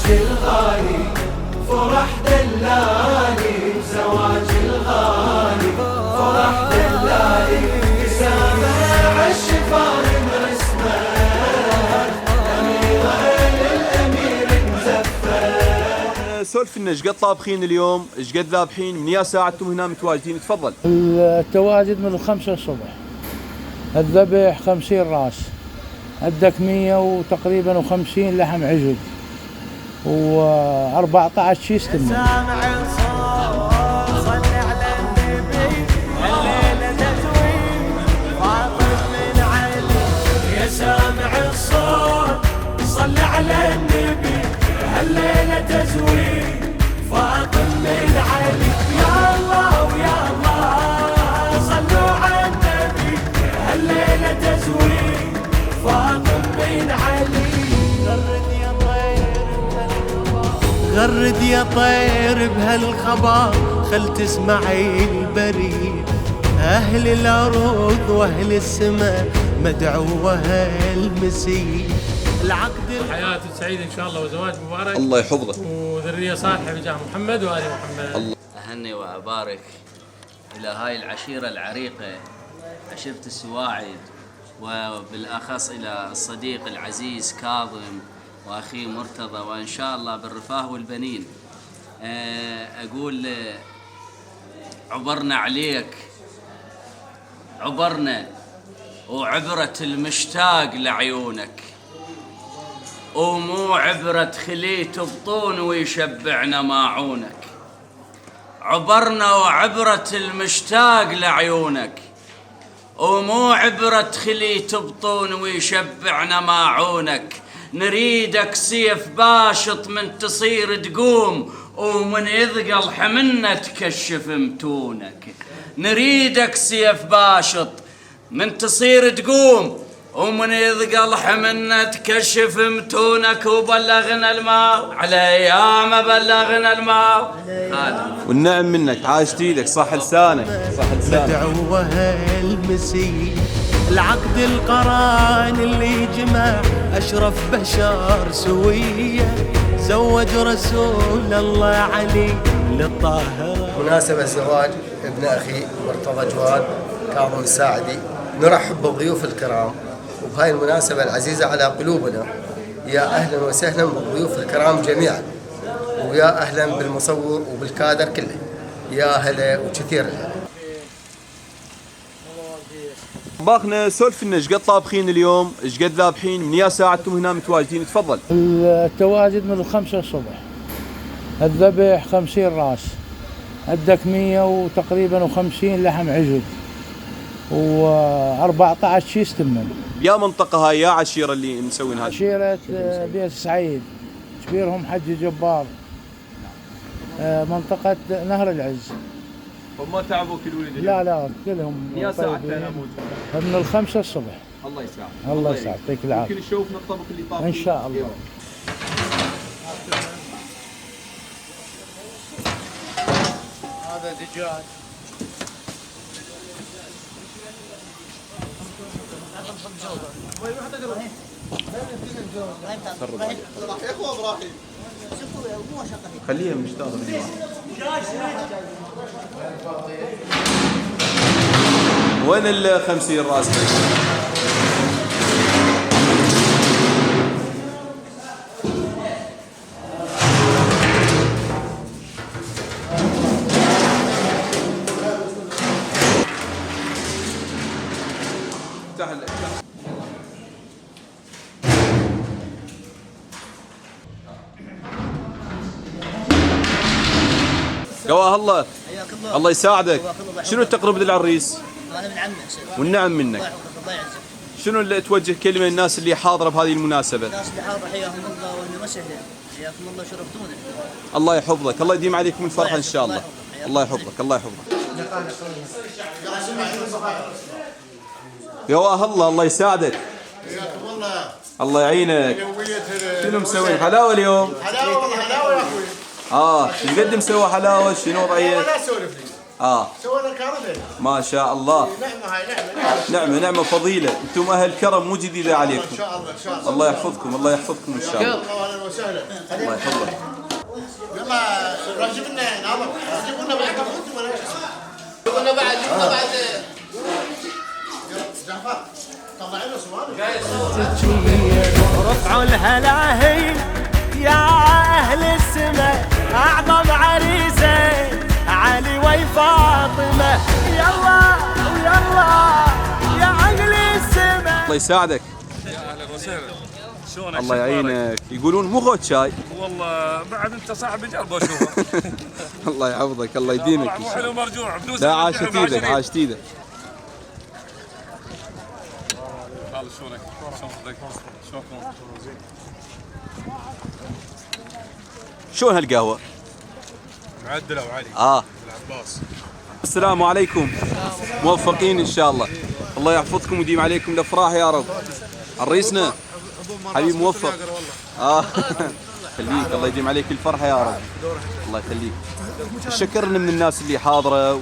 زواج الغالي فرح دلالي، زواج الغالي فرح دلالي، سامع الشفار برسمه أميرة للأمير مزفر. سولف لنا ايش قد طابخين اليوم؟ ايش قد ذابحين؟ من يا ساعتكم هنا متواجدين؟ تفضل. التواجد من 5 الصبح، الذبح 50 راس، عندك 100 وتقريبا و50 لحم عجل و14 شيس تمر. سامع الصوت صلي على النبي، الليلة تزويد فاطم من علي. يا سامع الصوت صلي على النبي، الليلة تزويد فاطم من علي. يا الله ويا الله صلوا على النبي، الليلة تزويد فاطم من علي. غرد يا طير بهالخبر، خل تسمعي البريد، أهل الأرض وأهل السماء مدعوة المسيح. العقد حياة سعيدة إن شاء الله وزواج مبارك، الله يحفظك، وذرية صالحة بجاه محمد وآل محمد. الله. أهني وأبارك إلى هاي العشيرة العريقة، عشيرة السواعد، وبالأخص إلى الصديق العزيز كاظم وأخي مرتضى، وإن شاء الله بالرفاه والبنين. أقول عبرنا عليك، عبرنا وعبرة المشتاق لعيونك، ومو عبرة خليت بطون ويشبعنا ماعونك. عبرنا وعبرة المشتاق لعيونك، ومو عبرة خليت بطون ويشبعنا ماعونك. نريدك سيف باشط من تصير تقوم، ومن يثقل حمنا تكشف متونك. نريدك سيف باشط من تصير تقوم، ومن يثقل حمنا تكشف متونك. وبلغنا الماء على ايام بلغنا الماء خادم. والنعم منك، عاشت ايدك، صح لسانك، صح لسانك. مدعوة المسيح، العقد القران اللي جمع أشرف بشر سوية، زوج رسول الله علي للطاهرة. مناسبة زواج ابن أخي مرتضى جواد كاظم الساعدي، نرحب بالضيوف الكرام وبهاي المناسبة العزيزة على قلوبنا. يا أهلا وسهلا بالضيوف الكرام جميعا، ويا أهلا بالمصور وبالكادر كله، يا هلا وكثير هلا. طباخنا سولف لنا ايش قد طابخين اليوم؟ ايش قد ذابحين؟ من يا ساعتكم هنا متواجدين؟ تفضل. التواجد من 5 الصبح، الذبح 50 راس، عندك 100 وتقريبا و50 لحم عجل و14 شيس تمر. يا منطقة هاي يا عشيرة اللي مسوين هذا؟ عشيرة بيت سعيد، كبيرهم حج جبار، منطقة نهر العز. وما تعبوك الولد؟ لا كلهم يا ساعة من 5 الصبح. الله يسعدك، الله يسعدك، يعطيك العافية. ممكن نشوفنا الطبق اللي طابخ إن شاء الله. هذا دجاج. خليها مشتاقة وين ال 50 راس؟ قواه الله، الله يساعدك. شنو التقرب للعريس؟ انا من عمك. والنعم منك. شنو اللي توجه كلمه للناس اللي حاضره بهذه المناسبه؟ الناس اللي حاضره حياهم الله واهلا وسهلا، حياكم الله شرفتونا. الله يحفظك، الله يديم عليكم الفرحه ان شاء الله. الله يحفظك، الله يحفظك. قواه الله، الله يساعدك. الله يعينك. شنو مسوين حلاوه اليوم؟ حلاوه والله حلاوه يا اخوي. ايش قد مسوى حلاوه؟ شنو وضعيه؟ لا سولف سوينا كرم. ما شاء الله. نعمة هاي نعمة. نعمة فضيلة، انتم اهل كرم مو جديدة عليكم. ان شاء الله ان شاء الله. الله يحفظكم، الله يحفظكم ان شاء الله. اهلا وسهلا. الله يحفظك. يلا راح جيب لنا ناظر، جيبوا لنا بعد كم ولا جيبوا لنا بعد جعفر طلع لنا سؤال. رفعوا الهلاهي يا اهل السماء، اعظم عريسه علي وفاطمه، يلا ويلا يا عقل السماء. الله يساعدك. يا اهلا وسهلا. شلونك؟ الله يعينك. يقولون مو غوت شاي. والله بعد انت صاحب جربه اشوفه. الله يحفظك، الله يديمك. مو حلو مرجوع فلوس. لا عاشت ايدك، عاشت ايدك. شلونك؟ شلونكم؟ شلون هالقهوة؟ معدله وعالي. العباس. السلام عليكم. موفقين ان شاء الله. الله يحفظكم ويديم عليكم الافراح يا رب. عريسنا حبيب موفق. خليك، الله يديم عليك الفرحة يا رب. الله يخليك. شكرنا من الناس اللي حاضرة وشي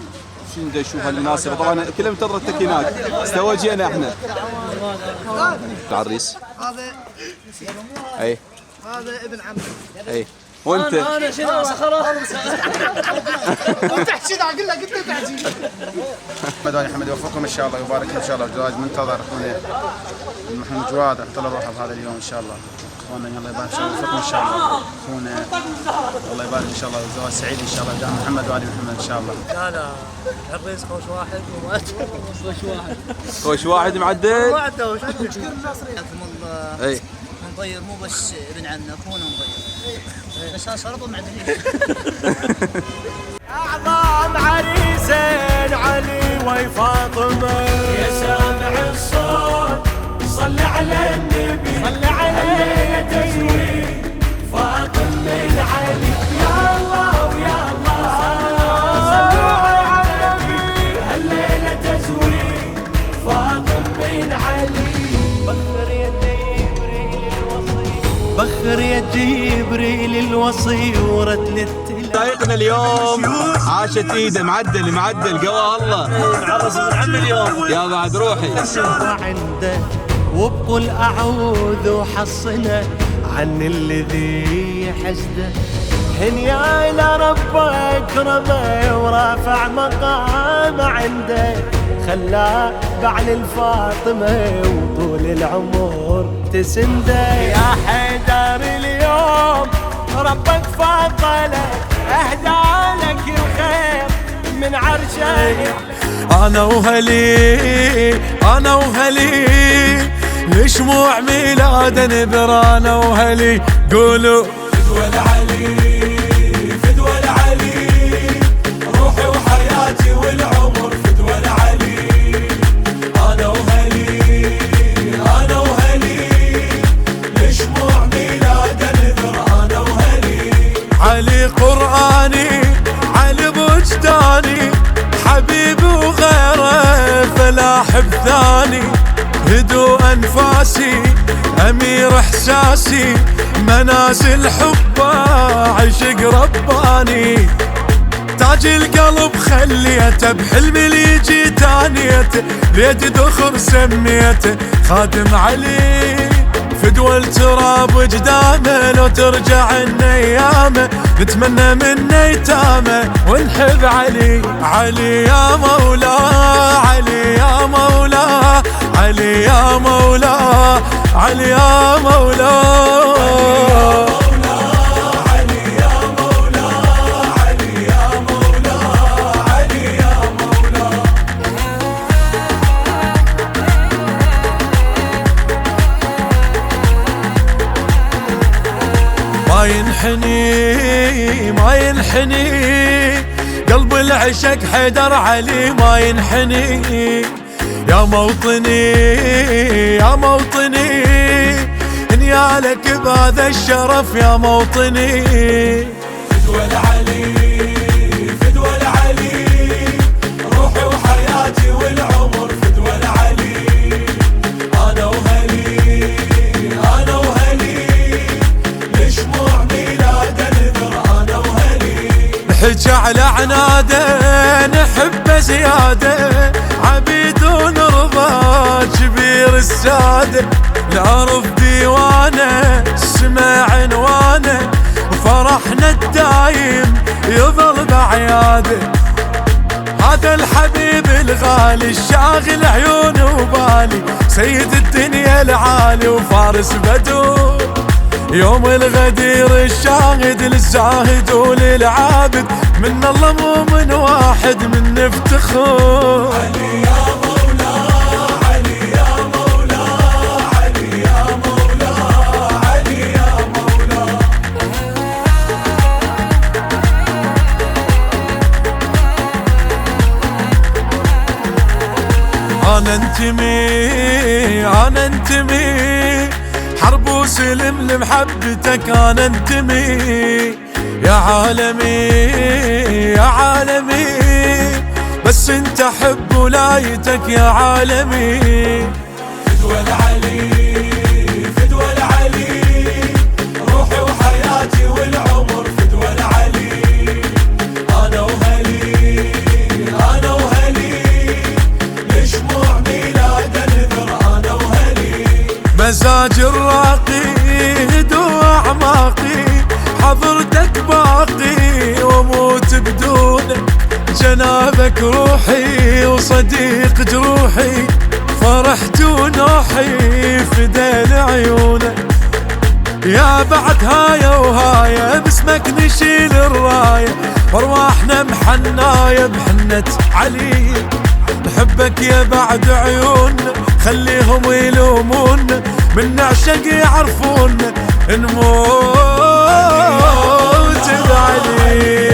نبدا نشوف هالمناسبة. طبعا كلها منتظرة التكينات. استوجئنا احنا. العريس. هذا اي. هذا ابن عمي. اي. وانت؟ انا شنو خلاص. تحكي اقول لك انت تحكي. محمد يوفقكم ان شاء الله ويبارك ان شاء الله. الزواج منتظر اخونا محمد جواد، احط له روحه بهذا اليوم ان شاء الله. اخونا الله يبارك ان شاء الله ويوفقكم ان شاء الله. اخونا الله يبارك ان شاء الله والزواج سعيد ان شاء الله بدعم محمد وآل محمد ان شاء الله. لا العريس خوش واحد خوش واحد. خوش واحد معدل. معدل وش عندك؟ حكم الله. اي. مضير مو بس ابن عمنا، اخونا مضير. بس شرطه معدلين. اعظم عريسين علي وفاطمه، يا سامع الصوت صل على النبي، صل عليه تزويد فاطمه العلي، يا الله ويا الله صلوا على النبي، هالليله تزويد فاطمه العلي. بخر يا جبريل الوصي ورد سايقنا اليوم عاشت ايده. معدل قواه الله. عرس ابن عمي اليوم. يا بعد روحي. عنده وبقول اعوذ وحصنه عن الذي حسده، هنيا الى ربه اكرمه ورافع مقامه عنده، خلاه بعل الفاطمه وطول العمر تسنده. يا حيدر اليوم ربك فضلك، اهدى لك الخير من عرشه. انا وهلي لشموع ميلاد نذرانا وهلي قولوا فدوى العلي روحي وحياتي والعمر فدوى العلي. انا وهلي لشموع ميلاد نذرانا وهلي. علي قرآني علي وجداني حبيبي وغيره فلاح بثاني، هدوء انفاسي امير احساسي منازل حبه عشق رباني. تاج القلب خليته بحلمي ليجي تانيته، ليت ذخر سميته خادم علي. فدوى التراب وجدامه لو ترجع النيامه، نتمنى منه يتامه ونحب علي. علي يا مولاه، علي يا مولاه، علي يا مولاه، علي يا مولاه. ما ينحني قلب العشق حيدر علي، ما ينحني يا موطني يا موطني، نيالك بهذا الشرف يا موطني. فدوى العلي روحي وحياتي والعمر فدوى العلي. انا وهلي لشموع ميلاد نذر انا وهلي. نشعل عناده نحب زياده عبيد ونرضى كبير الساده نعرف ديوانه سمع عنوانه وفرحنا الدايم يظل بعياده هذا الحبيب الغالي الشاغل عيون وبالي سيد الدنيا العالي وفارس بدو يوم الغدير الشاهد للزاهد وللعابد من الله مو من واحد من نفتخر علي يا مولا علي يا مولا علي يا مولا علي يا مولا أنا انتمي حرب وسلم لمحبتك أنا انتمي يا عالمي يا عالمي بس انت حب ولايتك يا عالمي فدوى العلي فدوى العلي روحي وحياتي والعمر فدوى العلي أنا وهلي أنا وهلي لشموع ميلاد نذر أنا وهلي مزاج الراقي هدوء أعماقي حضرتك باقي واموت بدونك جنابك روحي وصديق جروحي فرحت ونوحي فدين عيونك يا بعد هايا وهايا باسمك نشيل الراية ارواحنا محناية بحنة علي نحبك يا بعد عيوننا خليهم يلومونا من نعشق يعرفونا نموت بعلي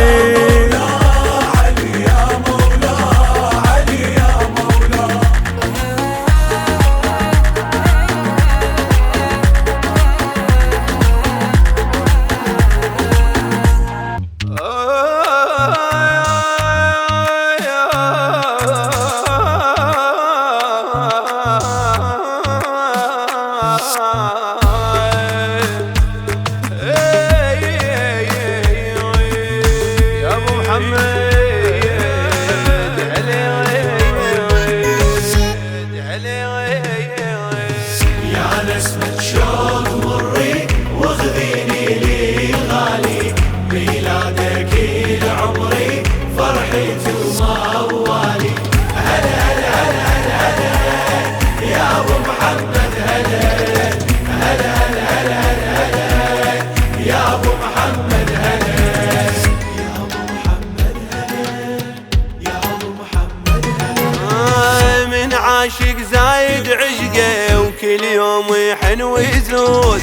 عاشق زايد عشقه وكل يوم يحن ويزود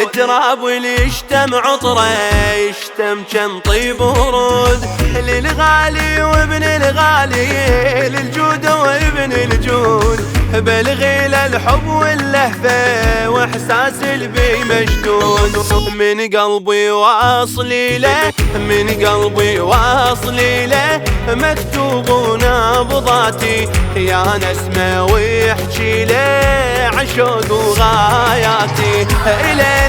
التراب واللي يشتم عطره يشتم كم طيب ورود للغالي وابن الغالي للجود وابن الجود بلغي الحب واللهفه واحساس البي مشدود من قلبي واصلي له من قلبي واصلي له مكتوب نبضاتي يا نسمه ويحكي له عشوق وغاياتي إلي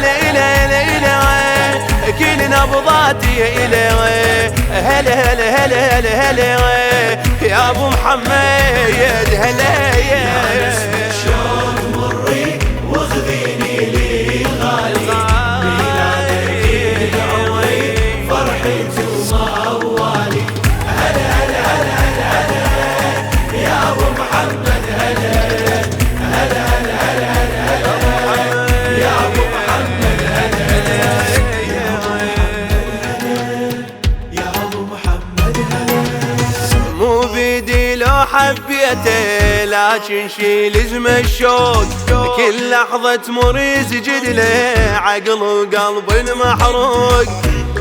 كل نبضاتي إلي هلا هلا هلا هلا هلا يا ابو محمد هلا يا شلون مري واخذيني لي غالي ميلادك عمري فرحتي وموالي هلا هلا هلا هلا هلا يا ابو محمد هلا هلا هلا هلا هلا يا ابو محمد هلا يا ابو محمد مو بيدي لو حبيته لكن شيل اسم الشوق كل لحظة تمر يسجد له عقل وقلب المحروق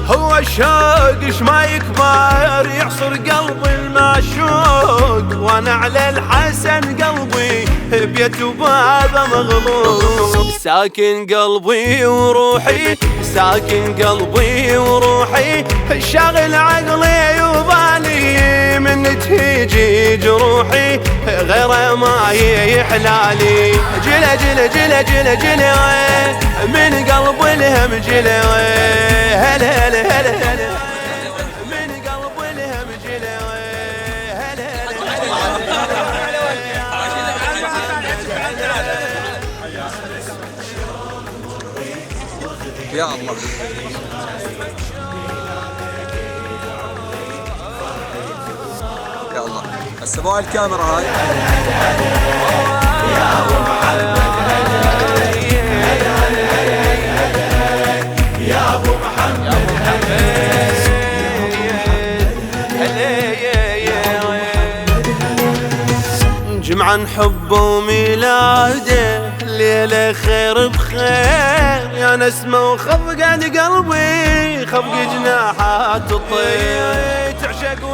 هو الشوق اش ما يكبر يعصر قلب المعشوق وانا على الحسن قلبي بيت وبابه مغلوب ساكن قلبي وروحي ساكن قلبي وروحي شاغل عقلي وبالي من تهيجي جروحي غيره ما يحلالي جلا جلا جلا جلا جلا من قلب الهم جلا هلا هلا هلا هلا من قلب يا الله هسه بوع الكاميرا هاي يا ابو محمد يا ابو محمد جمعة نحب وميلاده ليلة خير بخير يا نسمة وخفقة قلبي خفق جناحات الطير تعشق